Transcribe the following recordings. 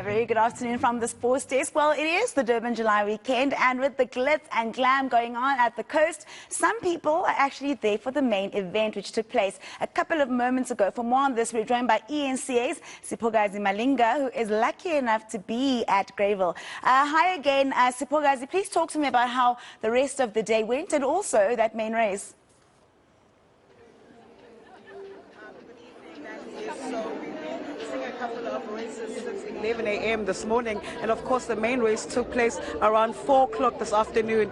very good afternoon from the sports desk. Well, it is the Durban July weekend, and with the glitz and glam going on at the coast, some people are actually there for the main event, which took place a couple of moments ago. For more on this, we're joined by ENCA's Siphokazi Malinga, who is lucky enough to be at Greyville. Hi again, Siphokazi. Please talk to me about how the rest of the day went and also that main race. Since 11 a.m. this morning, and of course the main race took place around 4 o'clock this afternoon.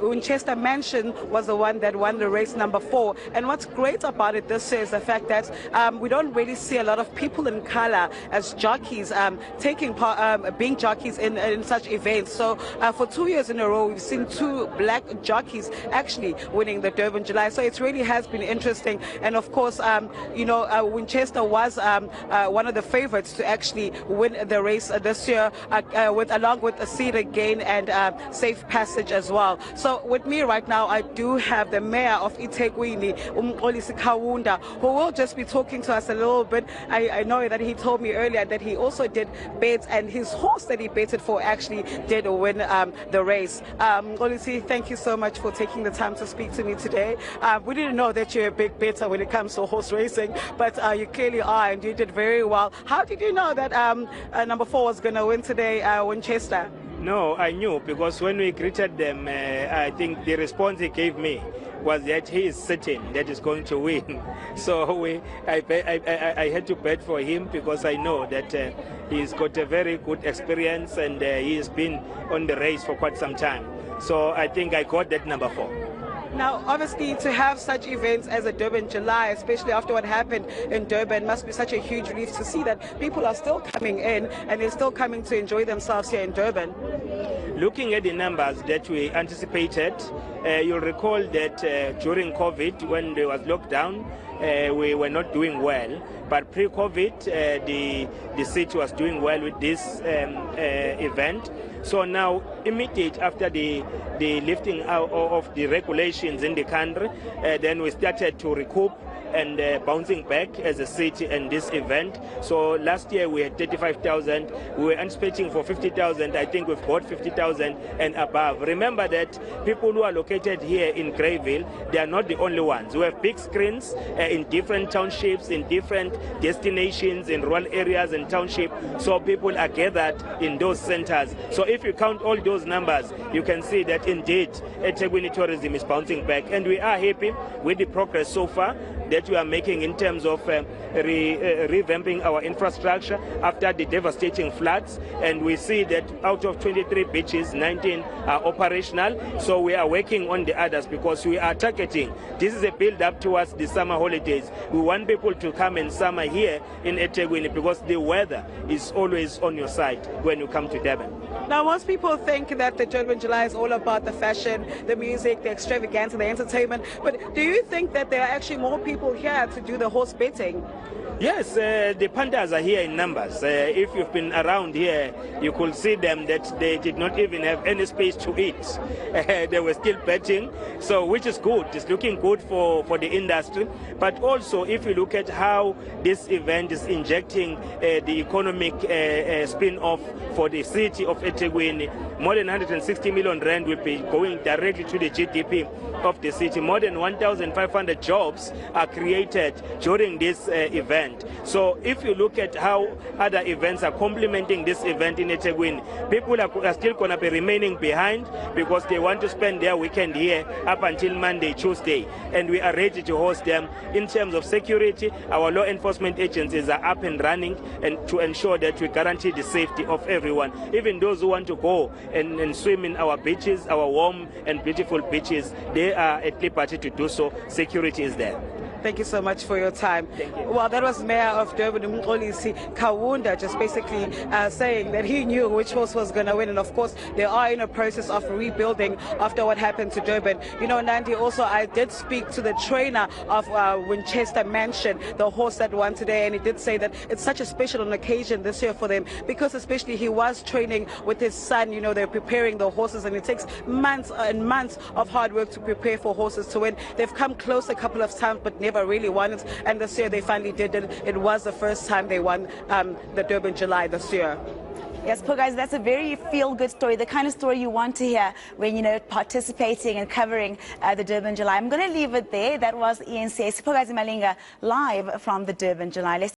Winchester Mansion was the one that won the race number 4, and what's great about it this year is the fact that we don't really see a lot of people in color as jockeys taking part, being jockeys in such events. So for 2 years in a row we've seen 2 black jockeys actually winning the Durban July, so it really has been interesting. And of course Winchester was one of the favorites to actually win the race this year, along with a seat again and safe passage as well. So with me right now, I do have the mayor of eThekwini, Kaunda, who will just be talking to us a little bit. I know that he told me earlier that he also did bets, and his horse that he betted for actually did win the race. Olisi, thank you so much for taking the time to speak to me today. We didn't know that you're a big bettor when it comes to horse racing, but you clearly are, and you did very well. How did you know that number 4 was going to win today, Winchester? No, I knew, because when we greeted them, I think the response he gave me was that he is certain that he's going to win. So I had to bet for him, because I know that he's got a very good experience, and he has been on the race for quite some time. So I think I got that number 4. Now, obviously, to have such events as a Durban July, especially after what happened in Durban, must be such a huge relief to see that people are still coming in and they're still coming to enjoy themselves here in Durban. Looking at the numbers that we anticipated, you'll recall that during COVID, when there was lockdown, we were not doing well. But pre-COVID, the city was doing well with this event. So now, immediate after the lifting out of the regulations in the country, then we started to recoup and bouncing back as a city in this event. So last year we had 35,000. We were anticipating for 50,000. I think we've got 50,000 and above. Remember that people who are located here in Greyville, they are not the only ones. We have big screens in different townships, in different destinations, in rural areas and townships. So people are gathered in those centers. So if you count all those numbers, you can see that indeed eThekwini tourism is bouncing back, and we are happy with the progress so far that we are making in terms of revamping our infrastructure after the devastating floods. And we see that out of 23 beaches, 19 are operational. So we are working on the others, because we are targeting. This is a build-up towards the summer holidays. We want people to come in summer here in eThekwini, because the weather is always on your side when you come to Durban. Now, most people think that the Durban July is all about the fashion, the music, the extravaganza, the entertainment. But do you think that there are actually more people here to do the horse betting? Yes, the pandas are here in numbers. If you've been around here, you could see them that they did not even have any space to eat. They were still betting, so which is good. It's looking good for the industry. But also, if you look at how this event is injecting the economic spin-off for the city of eThekwini, more than 160 million rand will be going directly to the GDP of the city. More than 1,500 jobs are created during this event. So if you look at how other events are complementing this event in eThekwini, people are still going to be remaining behind, because they want to spend their weekend here up until Monday, Tuesday, and we are ready to host them. In terms of security, our law enforcement agencies are up and running, and to ensure that we guarantee the safety of everyone, even those who want to go and swim in our beaches, our warm and beautiful beaches. They are at liberty to do so. Security is there. Thank you so much for your time. Thank you. Well, that was Mayor of Durban, Kaunda, just basically saying that he knew which horse was going to win. And of course, they are in a process of rebuilding after what happened to Durban. You know, Nandi, also, I did speak to the trainer of Winchester Mansion, the horse that won today, and he did say that it's such a special occasion this year for them, because especially he was training with his son. You know, they're preparing the horses, and it takes months and months of hard work to prepare for horses to win. They've come close a couple of times, but never never really won it, and this year they finally did it. It was the first time they won the Durban July this year. Yes, poor guys, that's a very feel-good story, the kind of story you want to hear when, you know, participating and covering the Durban July. I'm going to leave it there. That was ENCS Poor guys Malinga live from the Durban July. Let's